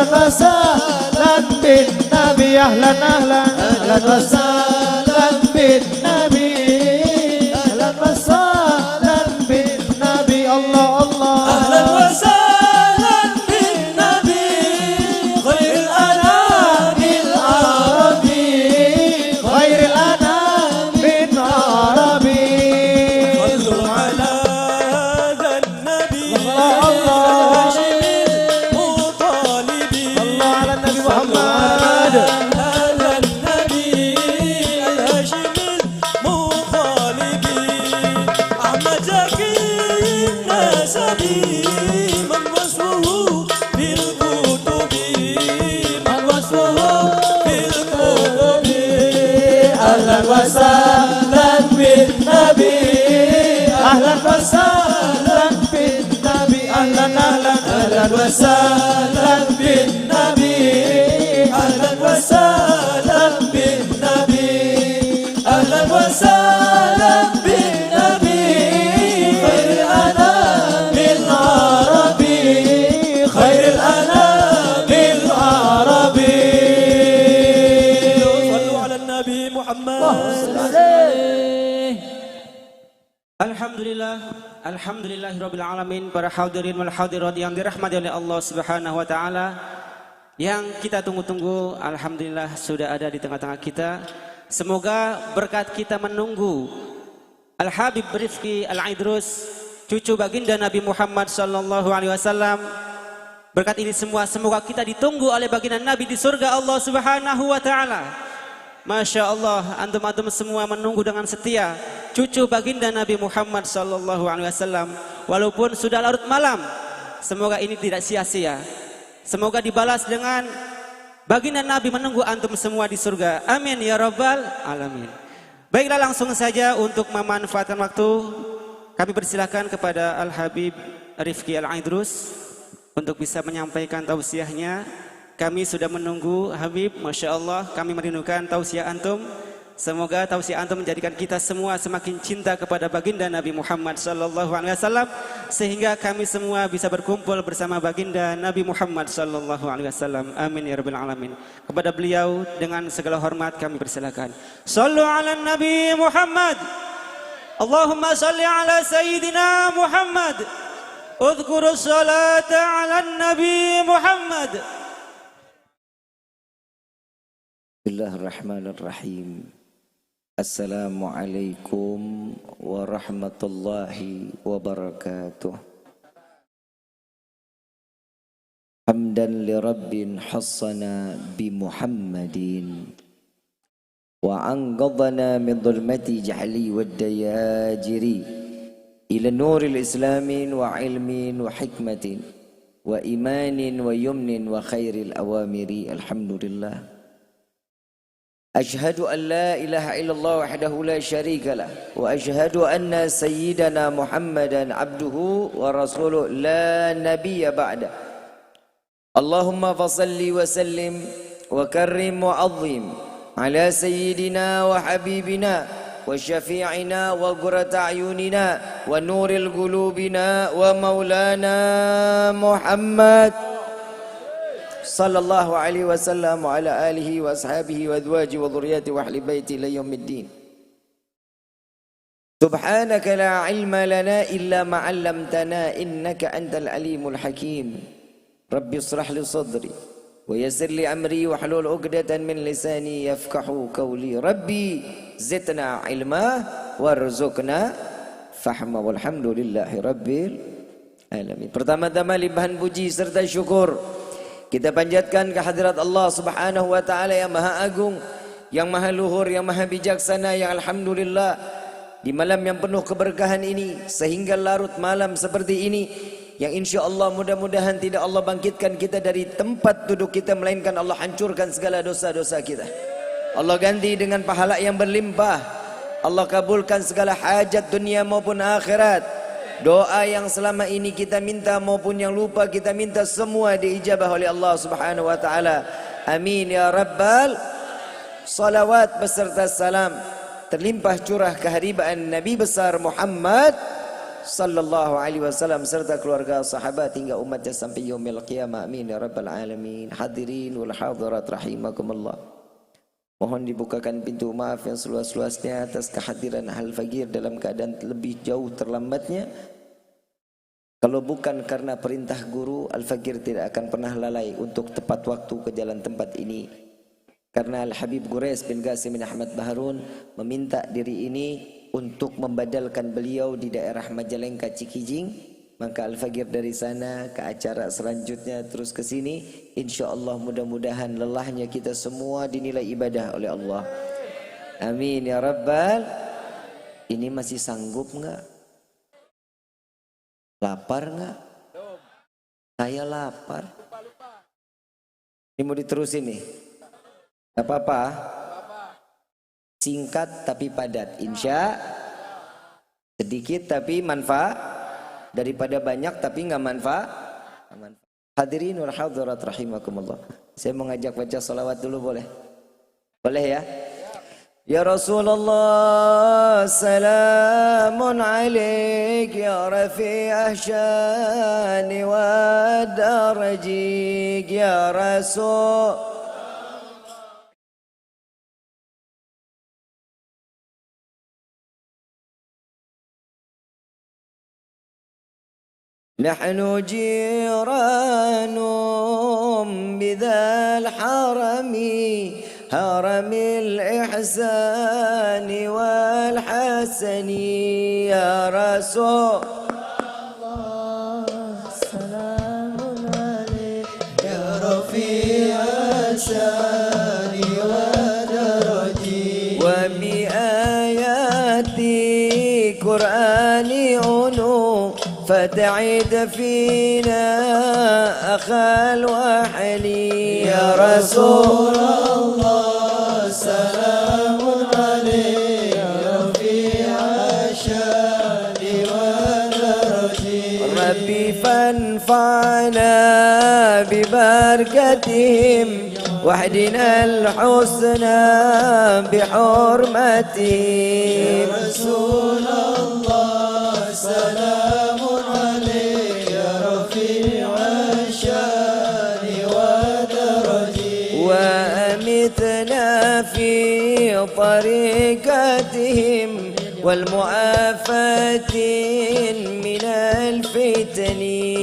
ahlan wa sahlan bin nabi, ahlan ahlan ahlan wa sahlan bin nabi, ahlan wa sahlan bin nabi. Allah Allah, ahlan wa sahlan bin nabi khairil anamil arabi, khairil anam bin arabi. sallu ala dhan nabi Allah hashimil mutalibi, Allah ala Nabi Muhammad. ala nabi hashimil mutalibi, ahmad zaki nasabi man wasfuhu bil kutubi, man wasfuhu bil kutubi. Ahlan wa sahlan bin nabi, ahlan wa sahlan bin nabi, ahlan ahlan ahlan wa sahlan bin nabi, ahlan wa sahlan bin nabi, ahlan wa sahlan bin nabi, khairil anam bil arabi, khairil anam bil arabi. صلوا على النبي محمد. Alhamdulillahirabbil alamin, para hadirin wal hadirat yang dirahmati oleh Allah Subhanahu wa taala. Yang kita tunggu-tunggu alhamdulillah sudah ada di tengah-tengah kita. Semoga berkat kita menunggu Al Habib Rifqi Al Aidrus, cucu baginda Nabi Muhammad sallallahu alaihi wasallam. Berkat ini semua semoga kita ditunggu oleh baginda Nabi di surga Allah Subhanahu wa taala. Masya Allah, antum-antum semua menunggu dengan setia cucu baginda Nabi Muhammad sallallahu alaihi wasallam. Walaupun sudah larut malam, semoga ini tidak sia-sia. Semoga dibalas dengan baginda Nabi menunggu antum semua di surga. Amin ya rabbal alamin. Baiklah, langsung saja untuk memanfaatkan waktu, kami persilakan kepada Al Habib Rifqi Al Aidrus untuk bisa menyampaikan tausiahnya. Kami sudah menunggu Habib, Masya Allah, kami merindukan tausiah antum. Semoga tausiah antum menjadikan kita semua semakin cinta kepada baginda Nabi Muhammad sallallahu alaihi wasallam, sehingga kami semua bisa berkumpul bersama baginda Nabi Muhammad sallallahu alaihi wasallam. Amin ya rabbil alamin. Kepada beliau dengan segala hormat kami persilakan. Sallu ala Nabi Muhammad. Allahumma salli ala Sayyidina Muhammad. Udhkuru salata ala Nabi Muhammad. Bismillahirrahmanirrahim. Assalamualaikum warahmatullahi wabarakatuh. Hamdan li rabbin hassana bi Muhammadin wa anqadhana min dhulmati jahli wad dayajiri ila nuril islamin wa ilmin wa hikmatin wa imanin wa yumnin wa khairil awamiri. Alhamdulillah. أشهد أن لا إله إلا الله وحده لا شريك له وأشهد أن سيدنا محمدا عبده ورسوله لا نبي بعده. اللهم فصل وسلم وكرم وعظم على سيدنا وحبيبنا وشفيعنا وقرة أعيننا ونور قلوبنا ومولانا محمد صلى الله عليه وسلم وعلى آله وأصحابه وأزواجه وذريته وأهل بيته إلى يوم الدين. سبحانك لا علم لنا إلا ما علمتنا إنك أنت العليم الحكيم. ربي اشرح لي صدري ويسر لي أمري واحلل عقدة من لساني يفقهوا قولي. ربي زدنا علما وارزقنا فهما والحمد لله رب العالمين. Pertama-tama limpahan puji serta syukur kita panjatkan kehadirat Allah Subhanahu wa taala yang Maha Agung, yang Maha Luhur, yang Maha Bijaksana, yang alhamdulillah di malam yang penuh keberkahan ini sehingga larut malam seperti ini, yang insyaallah mudah-mudahan tidak Allah bangkitkan kita dari tempat duduk kita, melainkan Allah hancurkan segala dosa-dosa kita. Allah ganti dengan pahala yang berlimpah. Allah kabulkan segala hajat dunia maupun akhirat. Doa yang selama ini kita minta maupun yang lupa kita minta, semua diijabah oleh Allah Subhanahu wa taala. Amin ya rabbal. Salawat beserta salam terlimpah curah keharibaan Nabi besar Muhammad sallallahu alaihi wasallam serta keluarga sahabat hingga umatnya sampai yaumil qiyamah. Amin ya rabbal alamin. Hadirin wal hadirat rahimakumullah. Mohon dibukakan pintu maaf yang seluas-luasnya atas kehadiran Al-Fagir dalam keadaan lebih jauh terlambatnya. Kalau bukan karena perintah guru, Al-Fagir tidak akan pernah lalai untuk tepat waktu ke jalan tempat ini. Karena Al-Habib Ghurais bin Qasim bin Ahmad Baharun meminta diri ini untuk membadalkan beliau di daerah Majalengka Cikijing, maka Al-Fagir dari sana ke acara selanjutnya terus ke sini. InsyaAllah mudah-mudahan lelahnya kita semua dinilai ibadah oleh Allah. Amin ya Rabbal. Ini masih sanggup enggak? Lapar enggak? Saya lapar. Ini mau diterusin nih. Gak apa-apa. Singkat tapi padat. Insya. Sedikit tapi manfaat. Daripada banyak tapi nggak manfaat. Hadirin wal hadirat rahimakumullah. Saya mau ngajak baca salawat dulu boleh? Boleh ya? Ya Rasulullah salamun alaik ya rafi'ah syani wa darajik ya Rasul. نحن جيران بذا الحرم هرم الإحسان والحسن يا رسول الله سلام عليك يا رفيع الشان والدرج وبآيات قرآن عنو فتعد فينا أخا الوحلي يا رسول الله سلام عليك يا رفيع الشان والدرج ربي فانفعنا ببركتهم واهدنا الحسنى بحرمتهم يا رسول الله سلام عليك يا رفيع الشان والدرج وأمتنا في طريقتهم والمعافاة من الفتن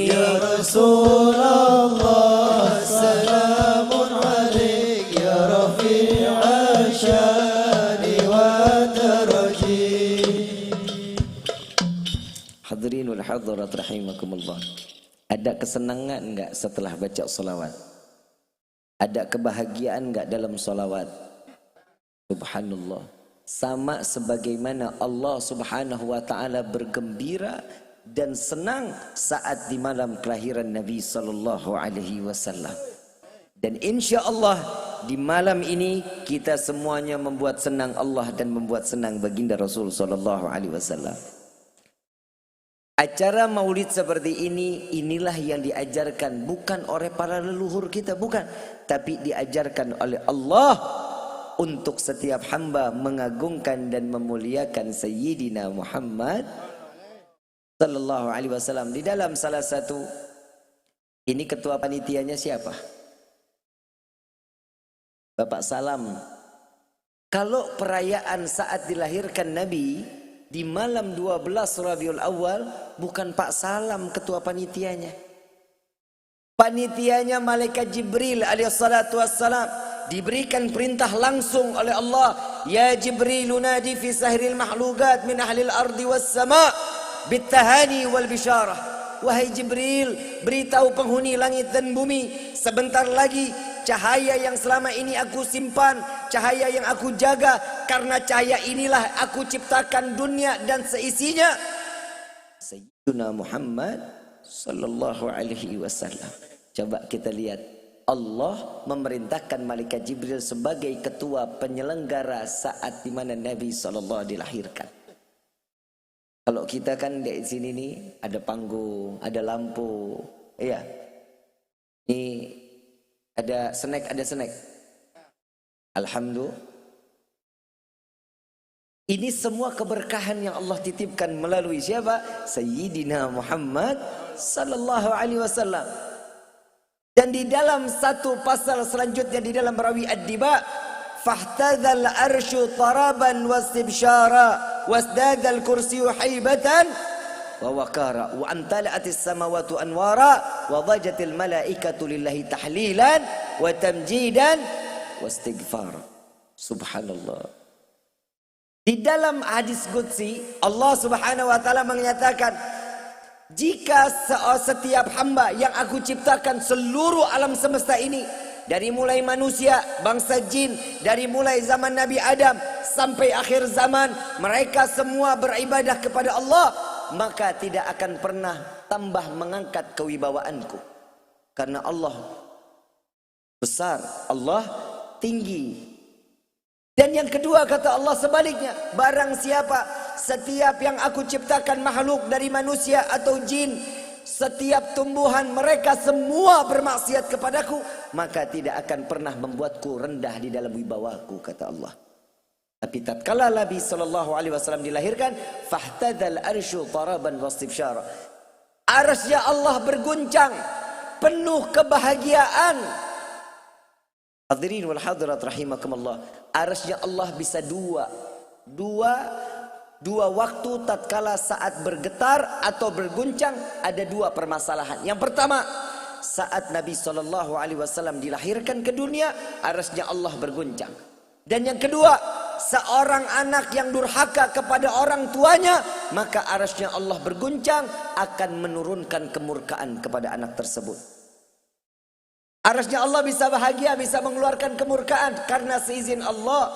يا رسول الله سلام عليك يا رفيع الشان والدرج. Hadirin wal hadirat rahimakumullah. Ada kesenangan enggak setelah baca salawat? Ada kebahagiaan enggak dalam salawat? Subhanallah. Sama sebagaimana Allah Subhanahu wa taala bergembira dan senang saat di malam kelahiran Nabi sallallahu alaihi wasallam. Dan insyaallah di malam ini kita semuanya membuat senang Allah dan membuat senang baginda Rasul sallallahu alaihi wasallam. Acara maulid seperti ini, inilah yang diajarkan bukan oleh para leluhur kita, bukan, tapi diajarkan oleh Allah untuk setiap hamba mengagungkan dan memuliakan Sayyidina Muhammad sallallahu alaihi wasallam. Di dalam salah satu, ini ketua panitianya siapa? Bapak Salam. Kalau perayaan saat dilahirkan Nabi di malam 12 Rabiul Awal, bukan Pak Salam ketua panitianya. Panitianya malaikat Jibril alaihissalatu wassalam, diberikan perintah langsung oleh Allah. Ya Jibril nadi fi sahril mahlukat min ahlil ardi was sama bitahani wal bisyarah. Wahai Jibril, beritahu penghuni langit dan bumi, sebentar lagi cahaya yang selama ini aku simpan, cahaya yang aku jaga, karena cahaya inilah aku ciptakan dunia dan seisinya. Sayyidina Muhammad sallallahu alaihi wasallam. Coba kita lihat, Allah memerintahkan malaikat Jibril sebagai ketua penyelenggara saat di mana Nabi sallallahu dilahirkan. Kalau kita kan di sini nih ada panggung, ada lampu, iya. Ini ada snack. Alhamdulillah. Ini semua keberkahan yang Allah titipkan melalui siapa? Sayyidina Muhammad sallallahu alaihi wasallam. Dan di dalam satu pasal selanjutnya di dalam Rawi Ad-Diba, fahtadzal arsyu taraban wastibsyara wasdadzal kursyu haibatan wa waqara wa amtala'atis samawati anwara wa dhajatil malaikatu lillahi tahlilan wa tamjidan wastighfara. Subhanallah. Di dalam hadis qudsi Allah Subhanahu wa taala menyatakan, jika setiap hamba yang aku ciptakan seluruh alam semesta ini, dari mulai manusia, bangsa jin, dari mulai zaman Nabi Adam sampai akhir zaman, mereka semua beribadah kepada Allah, maka tidak akan pernah tambah mengangkat kewibawaanku. Karena Allah besar, Allah tinggi. Dan yang kedua kata Allah sebaliknya, barang siapa setiap yang aku ciptakan makhluk dari manusia atau jin, setiap tumbuhan mereka semua bermaksiat kepadaku, maka tidak akan pernah membuatku rendah di dalam wibawaku, kata Allah. Tapi tatkala Nabi sallallahu alaihi wasallam dilahirkan, fahtadzal arsyu taraban wastibsyara. Arsy Allah berguncang, penuh kebahagiaan. Hadirin wal hadirat rahimakumullah. Arsy Allah bisa dua waktu tatkala saat bergetar atau berguncang, ada dua permasalahan. Yang pertama, saat Nabi sallallahu alaihi wasallam dilahirkan ke dunia, arsy Allah berguncang. Dan yang kedua, seorang anak yang durhaka kepada orang tuanya, maka arsy Allah berguncang, akan menurunkan kemurkaan kepada anak tersebut. Arsy Allah bisa bahagia, bisa mengeluarkan kemurkaan karena seizin Allah.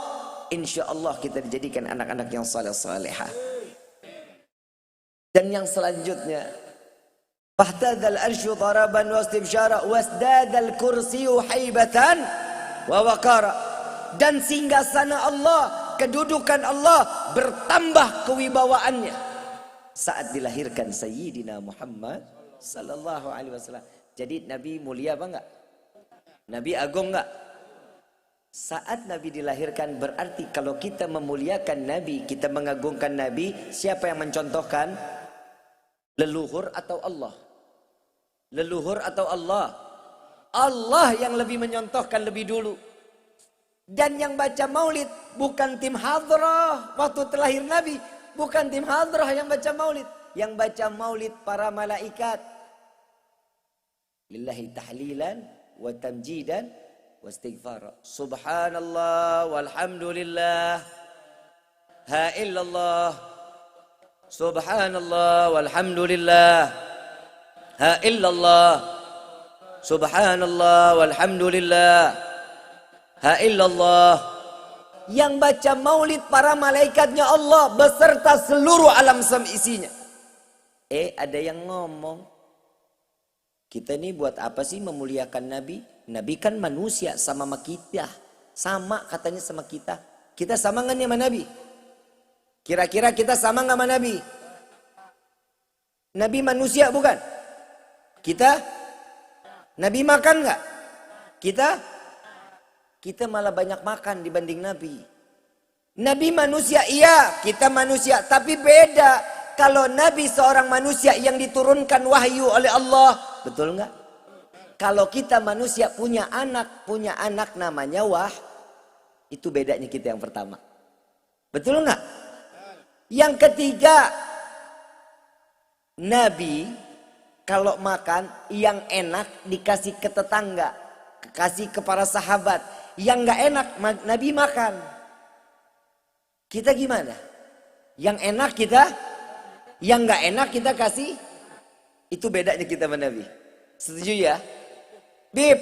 Insya Allah kita dijadikan anak-anak yang saleh-salehah. Dan yang selanjutnya, fahtadzal arsyu taraban wastibsyara wasdadzal kursyu haibatan wa waqara. Dan singgasana Allah, kedudukan Allah bertambah kewibawaannya saat dilahirkan Sayyidina Muhammad sallallahu alaihi wasallam. Jadi Nabi mulia apa enggak? Nabi agung enggak? Saat Nabi dilahirkan berarti kalau kita memuliakan Nabi, kita mengagungkan Nabi, siapa yang mencontohkan? Leluhur atau Allah? Leluhur atau Allah? Allah yang lebih menyontohkan lebih dulu. Dan yang baca maulid bukan tim hadrah waktu terlahir Nabi, bukan tim hadrah yang baca maulid. Yang baca maulid para malaikat. Lillahi tahlilan wa tamjidan wa istighfara. Subhanallah walhamdulillah, ha illallah. Subhanallah walhamdulillah, ha illallah. Subhanallah walhamdulillah, ha illallah. Yang baca maulid para malaikatnya Allah beserta seluruh alam isinya. Ada yang ngomong, kita ini buat apa sih memuliakan Nabi? Nabi kan manusia sama kita. Sama katanya sama kita. Kita sama nggak nih sama Nabi? Kira-kira kita sama nggak sama Nabi? Nabi manusia bukan? Kita? Nabi makan nggak? Kita malah banyak makan dibanding Nabi. Nabi manusia iya, kita manusia. Tapi beda. Kalau Nabi seorang manusia yang diturunkan wahyu oleh Allah. Betul nggak? Kalau kita manusia punya anak namanya itu bedanya kita yang pertama. Betul nggak? Yang ketiga, Nabi kalau makan yang enak dikasih ke tetangga, kasih ke para sahabat. Yang nggak enak Nabi makan. Kita gimana? Yang enak kita, yang nggak enak kita kasih. Itu bedanya kita sama Nabi. Setuju ya? Bib,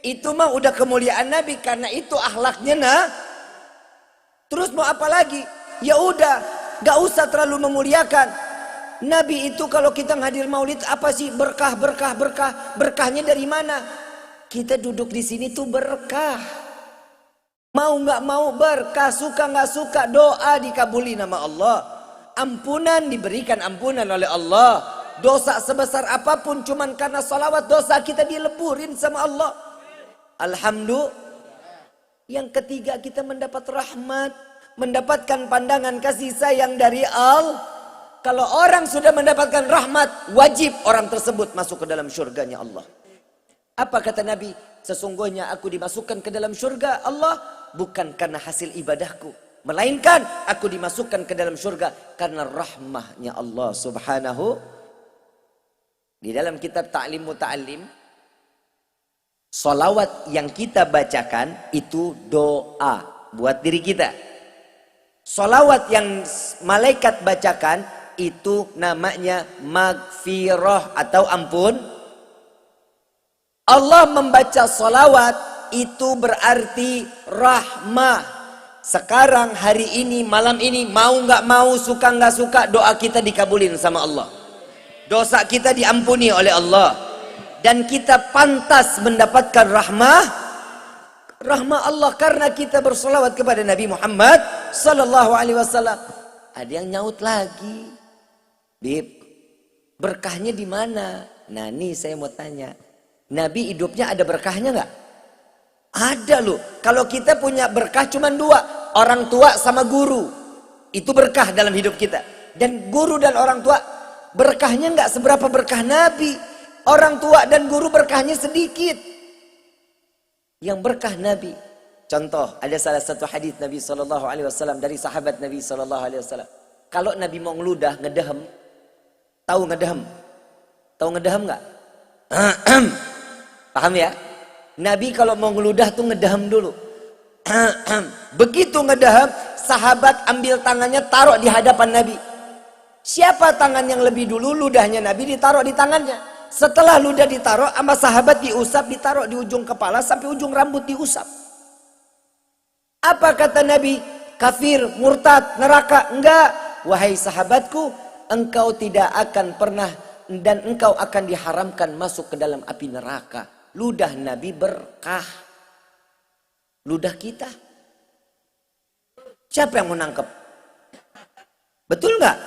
itu mah udah kemuliaan Nabi karena itu akhlaknya Terus mau apa lagi? Ya udah, gak usah terlalu memuliakan. Nabi itu kalau kita ngadir maulid apa sih? Berkah. Berkahnya dari mana? Kita duduk di sini tuh berkah. Mau nggak mau berkah, suka nggak suka doa dikabuli nama Allah. Ampunan diberikan ampunan oleh Allah. Dosa sebesar apapun cuman karena salawat dosa kita dileburin sama Allah. Alhamdulillah. Yang ketiga kita mendapat rahmat. mendapatkan pandangan kasih sayang dari Allah. Kalau orang sudah mendapatkan rahmat, wajib orang tersebut masuk ke dalam syurganya Allah. Apa kata Nabi? Sesungguhnya aku dimasukkan ke dalam syurga Allah bukan karena hasil ibadahku, melainkan aku dimasukkan ke dalam syurga karena rahmahnya Allah subhanahu. Di dalam kitab Ta'lim Muta'allim, salawat yang kita bacakan itu doa buat diri kita. Salawat yang malaikat bacakan itu namanya magfirah atau ampun. Allah membaca salawat itu berarti rahmah. Sekarang, hari ini, malam ini, mau nggak mau, suka nggak suka, doa kita dikabulin sama Allah. Dosa kita diampuni oleh Allah. Dan kita pantas mendapatkan rahmah Allah karena kita bersolawat kepada Nabi Muhammad sallallahu alaihi wasallam. Ada yang nyaut lagi, Bib, berkahnya di mana? Nah, nih saya mau tanya, Nabi hidupnya ada berkahnya nggak? Ada loh. Kalau kita punya berkah cuma dua, orang tua sama guru, itu berkah dalam hidup kita. Dan guru dan orang tua berkahnya nggak seberapa berkah Nabi. Orang tua dan guru berkahnya sedikit. Yang berkah Nabi, contoh, ada salah satu hadis Nabi SAW dari sahabat Nabi SAW. Kalau Nabi mau ngeludah, ngedehem, tahu ngedehem? Tahu ngedehem nggak? Paham ya? Nabi kalau mau ngeludah tuh ngedehem dulu. Begitu ngedehem, sahabat ambil tangannya taruh di hadapan Nabi. Siapa tangan yang lebih dulu, ludahnya Nabi ditaruh di tangannya. Setelah ludah ditaruh, sama sahabat diusap, ditaruh di ujung kepala sampai ujung rambut diusap. Apa kata Nabi? Kafir, murtad, neraka? Enggak. Wahai sahabatku, engkau tidak akan pernah dan engkau akan diharamkan masuk ke dalam api neraka. Ludah Nabi berkah. Ludah kita. Siapa yang mau nangkep? Betul enggak?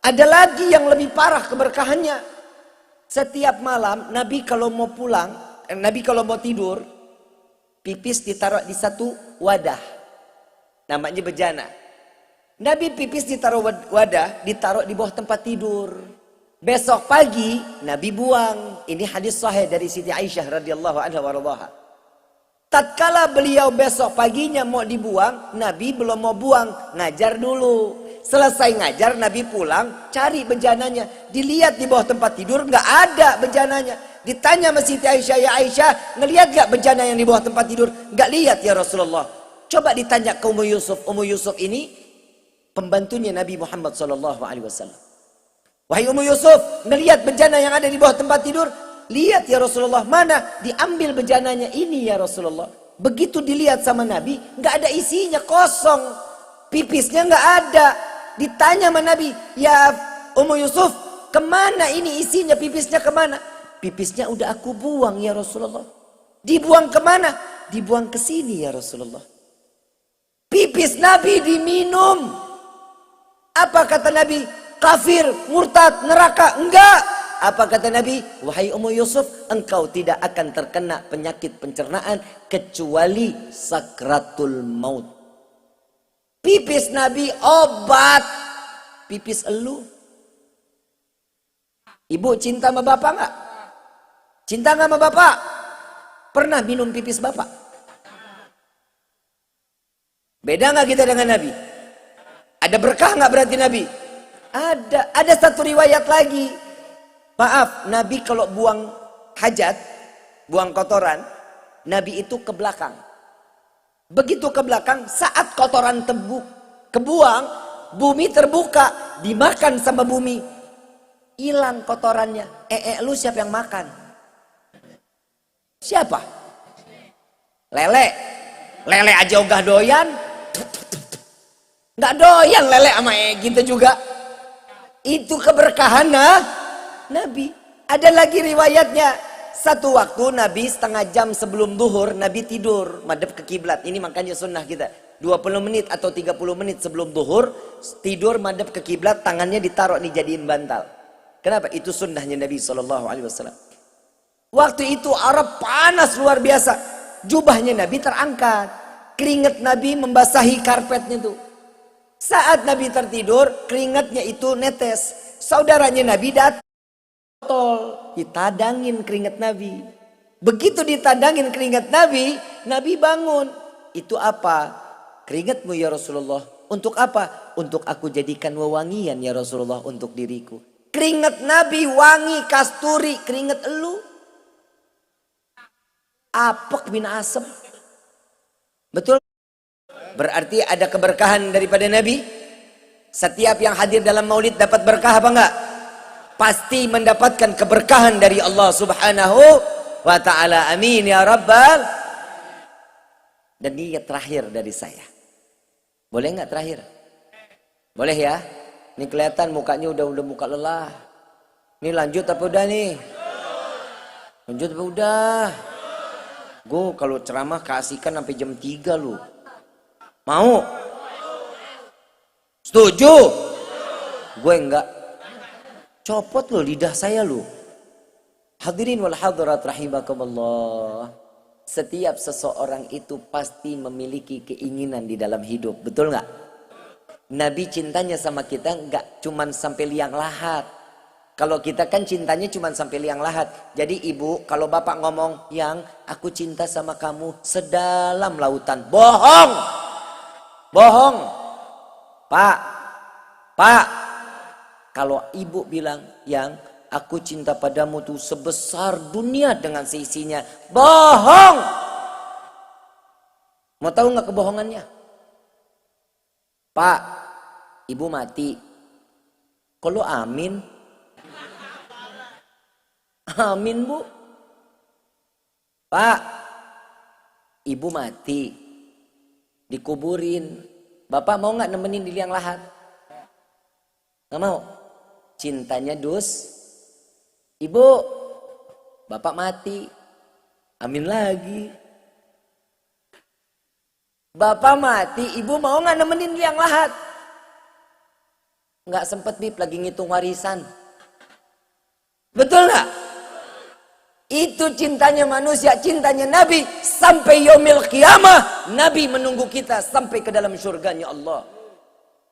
Ada lagi yang lebih parah keberkahannya. Setiap malam Nabi kalau mau pulang, Nabi kalau mau tidur, pipis ditaruh di satu wadah, namanya bejana. Nabi pipis ditaruh wadah, ditaruh di bawah tempat tidur. Besok pagi Nabi buang. Ini hadis sahih dari Siti Aisyah radhiyallahu anha waradhaha. Tatkala beliau besok paginya mau dibuang, Nabi belum mau buang, ngajar dulu. Selesai ngajar, Nabi pulang, cari bejananya. Dilihat di bawah tempat tidur, nggak ada bejananya. Ditanya sama Siti Aisyah, ya Aisyah, ngelihat nggak bejana yang di bawah tempat tidur? Nggak lihat ya Rasulullah. Coba ditanya ke Ummu Yusuf. Ummu Yusuf ini pembantunya Nabi Muhammad SAW. Wahai Ummu Yusuf, ngelihat bejana yang ada di bawah tempat tidur? Lihat ya Rasulullah. Mana? Diambil bejananya. Ini ya Rasulullah. Begitu dilihat sama Nabi, nggak ada isinya, kosong. Pipisnya nggak ada. Ditanya sama Nabi, ya Ummu Yusuf, kemana ini isinya, pipisnya kemana? Pipisnya udah aku buang ya Rasulullah. Dibuang kemana? Dibuang ke sini ya Rasulullah. Pipis Nabi diminum. Apa kata Nabi? Kafir, murtad, neraka? Enggak. Apa kata Nabi? Wahai Ummu Yusuf, engkau tidak akan terkena penyakit pencernaan kecuali sakratul maut. Pipis Nabi obat. Pipis elu. Ibu cinta sama bapak enggak? Cinta enggak sama bapak? Pernah minum pipis bapak? Beda enggak kita dengan Nabi? Ada berkah enggak berarti Nabi? Ada. Ada satu riwayat lagi. Maaf, Nabi kalau buang hajat, buang kotoran, Nabi itu ke belakang. Begitu ke belakang, saat kotoran kebuang, bumi terbuka, dimakan sama bumi. Hilang kotorannya. Lu siapa yang makan? Siapa? Lele. Lele aja ogah doyan. Nggak doyan lele sama gitu juga. Itu keberkahan Nabi. Ada lagi riwayatnya. Satu waktu Nabi setengah jam sebelum duhur, Nabi tidur madhep ke kiblat. Ini makanya sunnah kita. 20 menit atau 30 menit sebelum duhur, tidur madhep ke kiblat, tangannya ditaruh dijadiin bantal. Kenapa? Itu sunnahnya Nabi SAW. Waktu itu Arab panas luar biasa. Jubahnya Nabi terangkat. keringat Nabi membasahi karpetnya tuh. Saat Nabi tertidur, keringatnya itu netes. Saudaranya Nabi datang, ditadangin keringat Nabi. Begitu ditadangin keringat Nabi, Nabi bangun. Itu apa? Keringatmu ya Rasulullah. Untuk apa? Untuk aku jadikan wewangian ya Rasulullah untuk diriku. Keringat Nabi wangi kasturi, keringat elu apek bin asem. Betul? Berarti ada keberkahan daripada Nabi. Setiap yang hadir dalam maulid dapat berkah apa enggak? Pasti mendapatkan keberkahan dari Allah Subhanahu wa ta'ala. Amin ya Rabbal. Dan ini terakhir dari saya. Boleh enggak terakhir? Boleh ya? Ini kelihatan mukanya udah muka lelah. Ini lanjut apa udah nih? Lanjut apa udah? Gue kalau ceramah keasikan sampai jam 3 lu. Mau? Setuju? Gue enggak. Copot lo lidah saya lu. Hadirin wal hadirat rahimakumullah. Setiap seseorang itu pasti memiliki keinginan di dalam hidup. Betul enggak? Nabi cintanya sama kita enggak cuman sampai liang lahat. Kalau kita kan cintanya cuman sampai liang lahat. Jadi ibu kalau bapak ngomong, yang aku cinta sama kamu sedalam lautan. Bohong. Bohong. Pak. Kalau ibu bilang, yang aku cinta padamu tuh sebesar dunia dengan seisinya. Bohong. Mau tahu nggak kebohongannya? Pak, ibu mati. Kalau amin? Amin bu. Pak, ibu mati. Dikuburin. Bapak mau nggak nemenin di liang lahat? Nggak mau. Cintanya dus. Ibu, bapak mati. Amin lagi. Bapak mati, ibu mau nggak nemenin liang lahat? Nggak sempet bib, lagi ngitung warisan. Betul nggak? Itu cintanya manusia, cintanya Nabi. Sampai yaumil qiyamah, Nabi menunggu kita sampai ke dalam surganya Allah.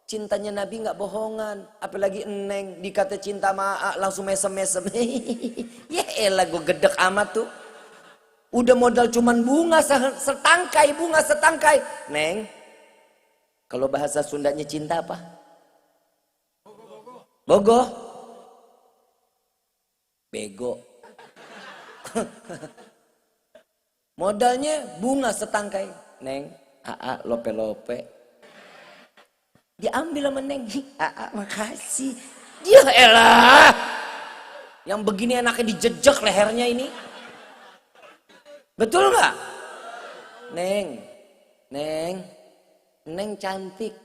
Cintanya Nabi nggak bohongan. Apalagi Eneng dikata cinta sama langsung mesem-mesem. Ya elah gue gedek amat tuh. Udah modal cuman bunga setangkai. Neng, kalau bahasa Sundanya cinta apa? Bogoh. Bego. Modalnya bunga setangkai. Neng, lope-lope. Diambil sama Neng. Makasih. Ya elah. Yang begini enaknya dijejek lehernya ini. Betul nggak? Neng cantik,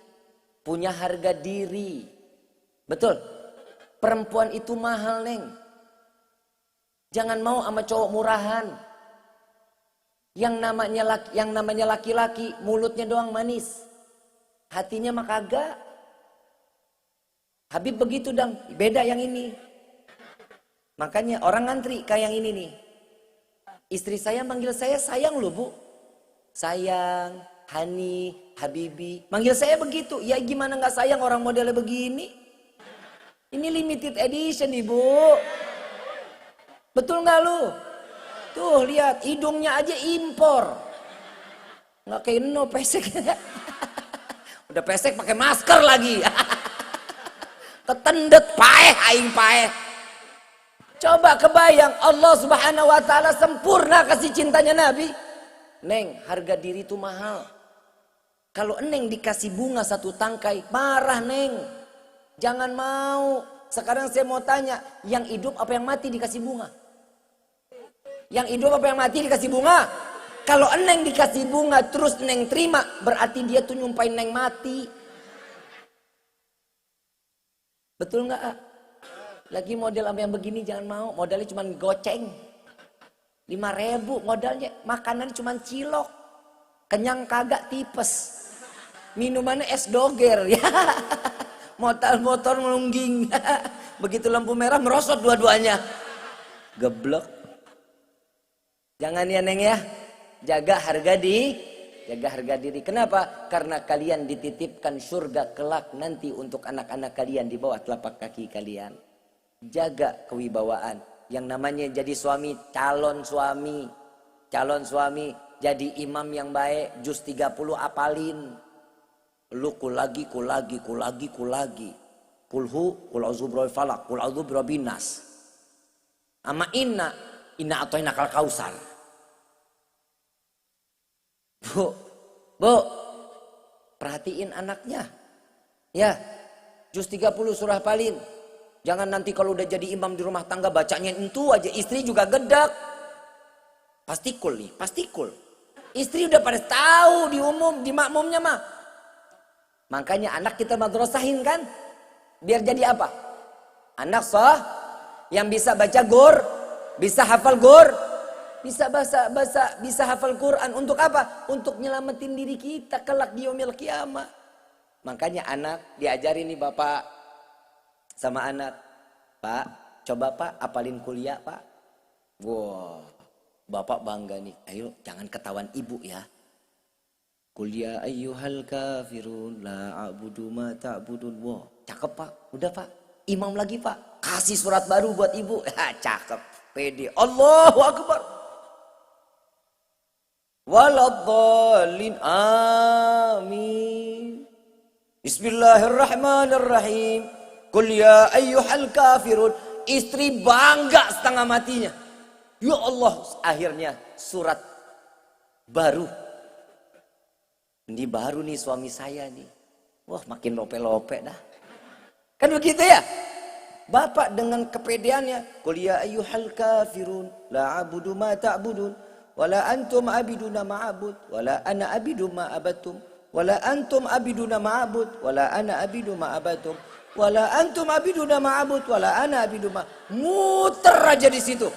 punya harga diri. Betul? Perempuan itu mahal, Neng. Jangan mau sama cowok murahan. Yang namanya laki-laki, mulutnya doang manis. Hatinya mah kagak. Habib begitu dong, beda yang ini. Makanya orang ngantri kayak yang ini nih. Istri saya manggil saya sayang loh bu. Sayang, Hani, Habibi. Manggil saya begitu. Ya gimana gak sayang orang modelnya begini. Ini limited edition ibu. Betul gak lu? Tuh lihat hidungnya aja impor. Gak kayak no pesek. Udah pesek pakai masker lagi. Ketendet paeh aing paeh. Coba kebayang Allah Subhanahu wa ta'ala sempurna kasih cintanya Nabi. Neng, harga diri itu mahal. Kalau Neng dikasih bunga satu tangkai, marah Neng. Jangan mau. Sekarang saya mau tanya, yang hidup apa yang mati dikasih bunga? Yang hidup apa yang mati dikasih bunga? Kalau Neng dikasih bunga terus Neng terima, berarti dia tuh nyumpain Neng mati. Betul nggak? Lagi model sama yang begini jangan mau. Modalnya cuma goceng. 5.000 modalnya. Makanan cuma cilok. Kenyang kagak tipes. Minumannya es doger. Ya. Motor melungging. Begitu lampu merah merosot dua-duanya. Geblek. Jangan ya Neng ya. Jaga harga Jaga harga diri. Kenapa? Karena kalian dititipkan surga kelak nanti untuk anak-anak kalian di bawah telapak kaki kalian. Jaga kewibawaan. Yang namanya jadi suami, calon suami. Calon suami, jadi imam yang baik, juz 30 apalin. Lu kulagi. Kulhu, kulauzu birabbil falak, kulauzu birabbin nas. Ama inna atoina kal kausar. Bu, perhatiin anaknya. Ya, juz 30 surah Palin. Jangan nanti kalau udah jadi imam di rumah tangga bacanya itu aja. Istri juga gedak. Pastikul nih, pastikul. Istri udah pada tahu di umum, di makmumnya mah. Makanya anak kita madrasahin kan. Biar jadi apa? Anak yang bisa baca gur, bisa hafal gur, bisa hafal Quran. Untuk apa? Untuk nyelamatin diri kita kelak di yaumil qiyamah. Makanya anak diajarin nih bapak sama anak. Pak, coba pak apalin kuliah pak. Wah, bapak bangga nih. Ayo jangan ketahuan ibu ya. Kuliah ayyuhal kafirun la a'budu ma ta'budun. Wah, cakep pak. Udah pak. Imam lagi pak. Kasih surat baru buat ibu. Cakep. Pede. Allahu Akbar. Waladhdallin. Amin. Bismillahirrahmanirrahim. Qul ya ayyuhal kafirun. Istri bangga setengah matinya. Ya Allah, akhirnya surat baru. Ini baru nih suami saya nih. Wah, makin lope-lope dah. Kan begitu ya? Bapak dengan kepedeannya, qul ya ayyuhal kafirun la a'budu ma ta'budun wala antum abiduna ma'abud wala ana abidu ma abattum wala antum abiduna ma'abud wala ana abidu ma abattum wala antum abiduna ma'abud wala ana abidu ma. Muter aja di situ.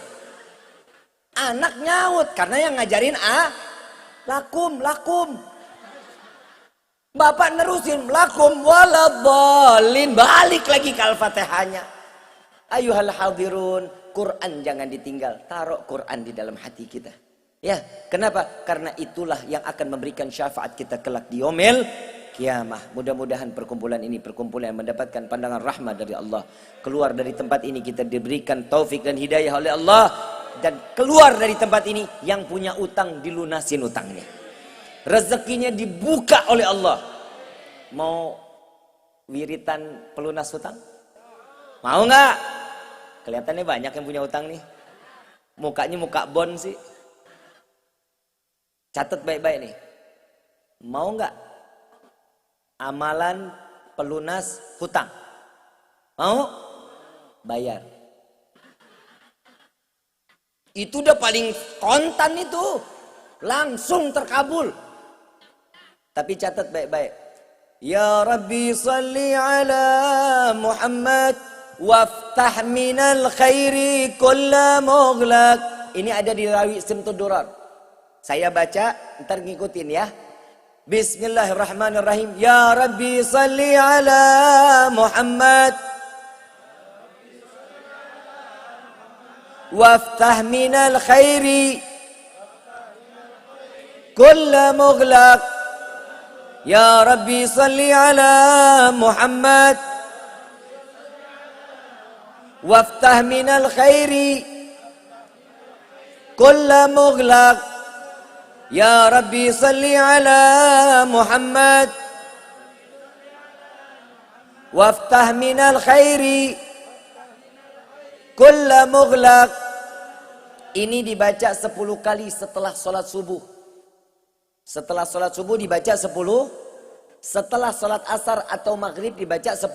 Anak nyaut karena yang ngajarin lakum. Bapak nerusin lakum waladhdallin, balik lagi ke Al-Fatihahnya. Ayuhal hadirun, Quran jangan ditinggal, taruh Quran di dalam hati kita. Ya, kenapa? Karena itulah yang akan memberikan syafaat kita kelak di yaumil qiyamah. Mudah-mudahan perkumpulan ini perkumpulan yang mendapatkan pandangan rahmat dari Allah. Keluar dari tempat ini kita diberikan taufik dan hidayah oleh Allah, dan keluar dari tempat ini yang punya utang dilunasin utangnya. Rezekinya dibuka oleh Allah. Mau wiritan pelunas hutang? Mau nggak? Kelihatannya banyak yang punya utang nih. Mukanya muka bon sih. Catat baik-baik nih. Mau nggak? Amalan pelunas hutang. Mau? Bayar. Itu udah paling kontan itu. Langsung terkabul. Tapi catat baik-baik. Ya Rabbi salli ala Muhammad waftah minal khairi kulla mughlaq. Ini ada di Rawi Simtud Durar. Saya baca, ntar ngikutin ya. Bismillahirrahmanirrahim. Ya Rabbi salli ala Muhammad waftah minal khairi kulla mughlaq. Ya Rabbi salli ala Muhammad waftah minal khairi kulla mughlaq. Ya Rabbi salli ala Muhammad waftah minal khairi kulla mughlaq. Ini dibaca 10 kali setelah sholat subuh. Setelah sholat subuh dibaca 10. Setelah sholat asar atau maghrib dibaca 10.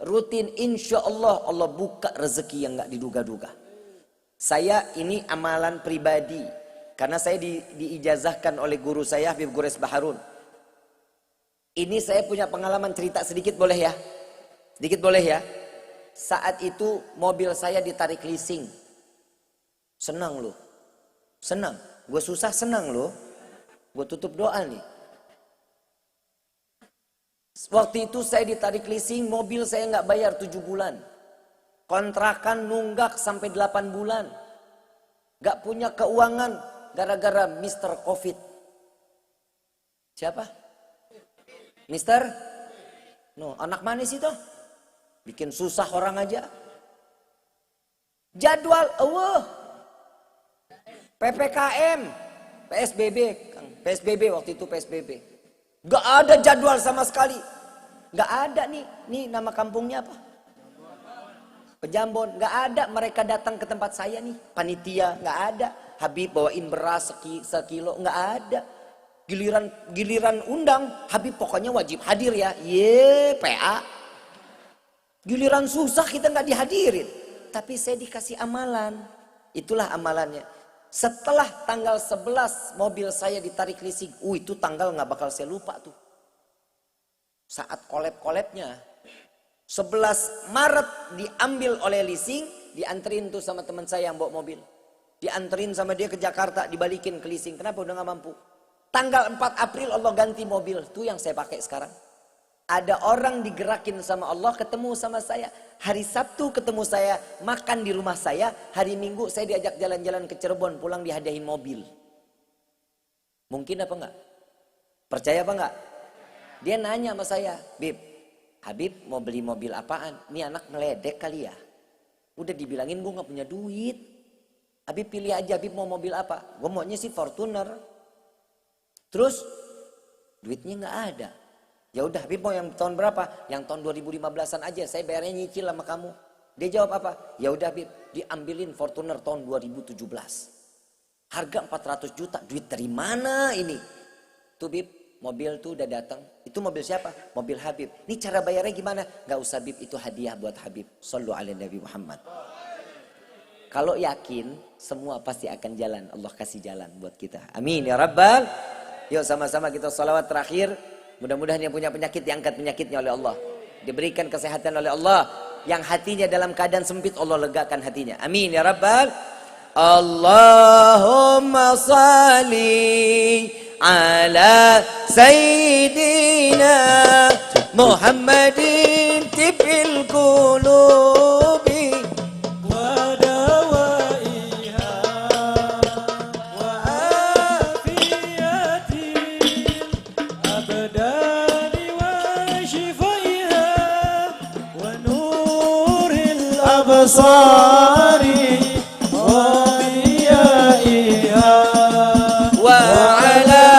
Rutin, insya Allah Allah buka rezeki yang gak diduga-duga. Saya ini amalan pribadi. Karena saya diijazahkan oleh guru saya Habib Gores Baharun. Ini saya punya pengalaman cerita sedikit boleh ya? Sedikit boleh ya? Saat itu mobil saya ditarik leasing. Senang loh. Senang. Gue susah senang loh. Gue tutup doa nih. Waktu itu saya ditarik leasing, mobil saya nggak bayar 7 bulan. Kontrakan nunggak sampai 8 bulan. Nggak punya keuangan gara-gara Mr. Covid. Siapa? Mister? No, anak manis itu. Bikin susah orang aja. Jadwal, PPKM, PSBB, PSBB waktu itu PSBB. Gak ada jadwal sama sekali. Gak ada nih nama kampungnya apa? Pejambon, gak ada. Mereka datang ke tempat saya nih, panitia, gak ada. Habib bawain beras sekilo, gak ada. Giliran undang, Habib pokoknya wajib hadir ya. PA. Giliran susah kita gak dihadirin. Tapi saya dikasih amalan. Itulah amalannya. Setelah tanggal 11 mobil saya ditarik leasing. Itu tanggal gak bakal saya lupa tuh. Saat kolab-kolabnya. 11 Maret diambil oleh leasing. Dianterin tuh sama teman saya yang bawa mobil. Dianterin sama dia ke Jakarta. Dibalikin ke leasing. Kenapa udah gak mampu? Tanggal 4 April Allah ganti mobil. Tuh yang saya pakai sekarang. Ada orang digerakin sama Allah ketemu sama saya. Hari Sabtu ketemu saya, makan di rumah saya. Hari Minggu saya diajak jalan-jalan ke Cirebon, pulang dihadiahin mobil. Mungkin apa enggak? Percaya apa enggak? Dia nanya sama saya, Habib mau beli mobil apaan? Ini anak meledek kali ya. Udah dibilangin gue gak punya duit. Habib pilih aja, Habib mau mobil apa? Gue maunya sih Fortuner. Terus duitnya gak ada. Ya udah, Habib mau yang tahun berapa? Yang tahun 2015-an aja, saya bayarnya nyicil sama kamu. Dia jawab apa? Ya udah, Habib, diambilin Fortuner tahun 2017. Harga 400 juta, duit dari mana ini? Tuh Bib, mobil tuh udah datang. Itu mobil siapa? Mobil Habib. Ini cara bayarnya gimana? Gak usah Bib, itu hadiah buat Habib. Sallu ala Nabi Muhammad. Kalau yakin, semua pasti akan jalan. Allah kasih jalan buat kita. Amin ya Rabbal. Yuk sama-sama kita salawat terakhir. Mudah-mudahan yang punya penyakit diangkat penyakitnya oleh Allah. Diberikan kesehatan oleh Allah. Yang hatinya dalam keadaan sempit Allah legakan hatinya. Amin ya Rabbal. Allahumma salli ala Sayyidina Muhammadin tibil qulubi wa dawaiha wa afiyatin abdani wa shifaiha wa nuril absari wa diyaiha wa ala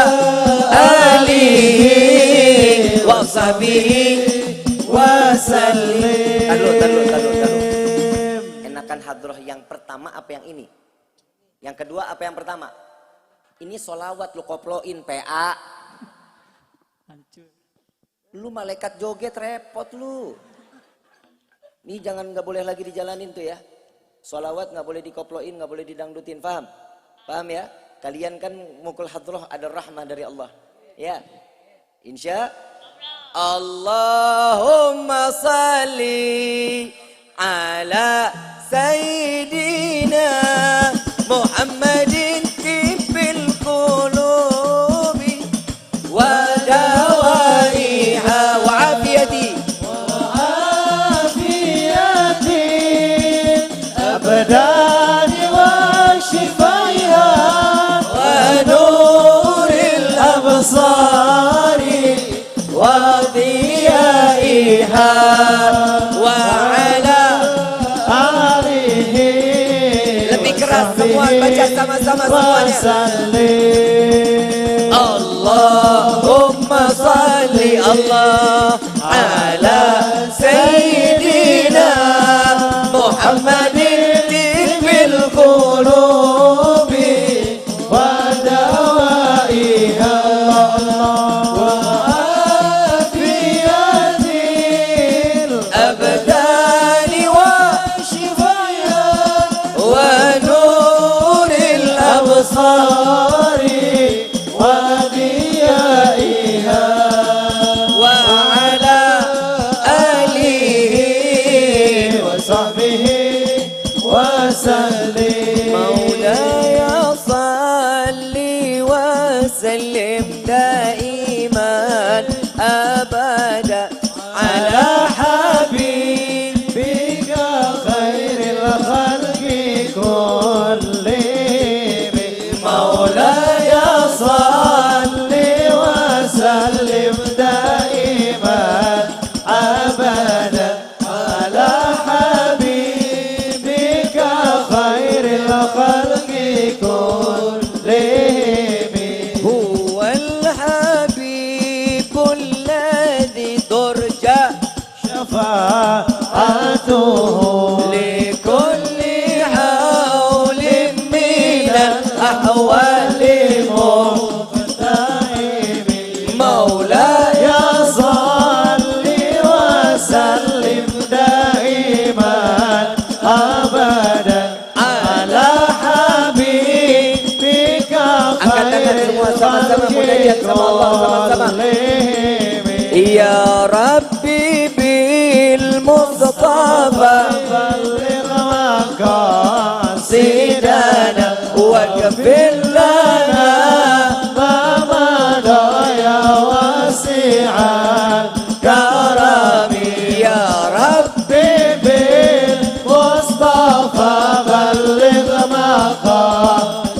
alihi wa sahbihi wa sallim. Taruh. Enakan hadroh yang pertama apa yang ini? Yang kedua apa yang pertama? Ini solawat lu koploin PA. Lu malaikat joget repot lu. Ini jangan nggak boleh lagi dijalanin tuh ya. Solawat nggak boleh dikoploin, nggak boleh didangdutin, paham? Paham ya? Kalian kan mukul hadroh ada rahmah dari Allah. Ya, insya Allahumma salli ala Sayyidina Muhammadin tibil qulubi wa dawaiha wa afiyati abdani wa shifaiha wa nuril absari wa diyaiha wa ala alihi. Lebih keras semua baca sama-sama semuanya. Allahumma salli Allah ala Sayyidina Muhammadin tibil qulubi wa dawaiha wa afiyatil abdani wa shifaiha wa nuril absari wa diyaiha wa ala alihi wa sahbihi wa sallim. مولاي صل وسلم دائما أبدا على حبيبك خير الخلق كلهم مولاي صل وسلم أحوالي مفتهم مولاي يا صل وسلم دائما أبدا على حبيبك Angkat tangan semua sama-sama munajat sama Allah sama-sama. كلهم يا ربي بالمصطفى بلغ مقاصدنا واغفر لنا ما مضى يا واسع الكرم يا ربي بالمصطفى بلغ مقاصدنا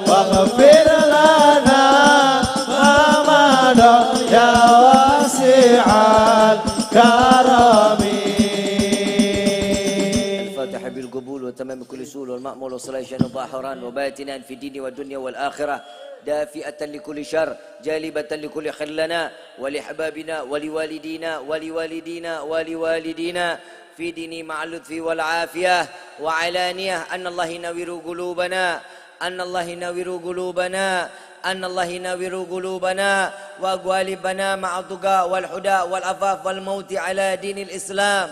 واغفر لنا ما مضى يا واسع الكرم الفاتحة بالقبول وتمام كل سول والمأمول وصلاة شأن ظاهرا وباتنا في الدين والدنيا والآخرة دافئة لكل شر جالبة لكل خير لنا ولأحبابنا ولوالدينا ولوالدينا في ديني مع اللطف والعافية وعلانية أن الله ينور قلوبنا أن الله ينور قلوبنا أن الله ينور قلوبنا وأقوالبنا مع التقى والحدى والعفاف والموت على دين الإسلام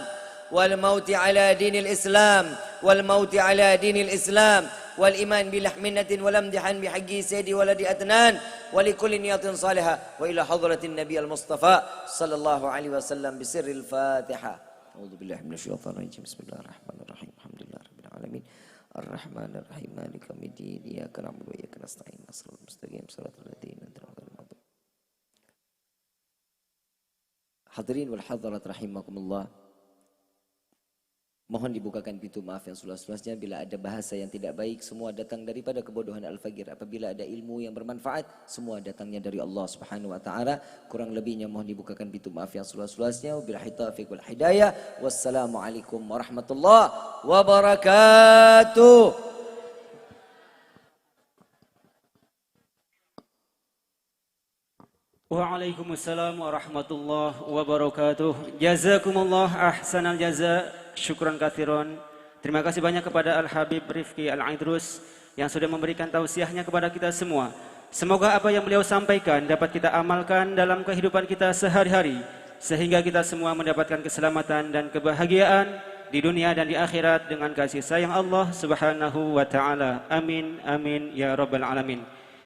والموت على دين الإسلام والموت على دين الإسلام والإيمان بلحمنة ولمدحا بحق سيدي ولد أدنان ولكل نية صالحة وإلى حضرة النبي المصطفى صلى الله عليه وسلم بسر الفاتحة أعوذ بالله من الشيطان الرجيم بسم الله الرحمن الرحيم الحمد لله رب العالمين الرحمن الرحيم مالك يوم الدين إياك نعبد وإياك نستعين صراط المستقيم صراط الذين أنعمت عليهم. Hadirin wal hadirat rahimakumullah. Mohon dibukakan pintu maaf yang seluas-luasnya. Bila ada bahasa yang tidak baik, semua datang daripada kebodohan Al-Fagir. Apabila ada ilmu yang bermanfaat, semua datangnya dari Allah Subhanahu wa taala. Kurang lebihnya mohon dibukakan pintu maaf yang seluas-luasnya. Wabillahi taufiq wal hidayah. Wassalamualaikum warahmatullahi wabarakatuh. Waalaikumsalam warahmatullahi wabarakatuh. Jazakumullah ahsanal jaza. Syukran katsiran. Terima kasih banyak kepada Al-Habib Rifki Al-Aidrus yang sudah memberikan tausiahnya kepada kita semua. Semoga apa yang beliau sampaikan dapat kita amalkan dalam kehidupan kita sehari-hari sehingga kita semua mendapatkan keselamatan dan kebahagiaan di dunia dan di akhirat dengan kasih sayang Allah Subhanahu wa taala. Amin amin ya rabbal alamin.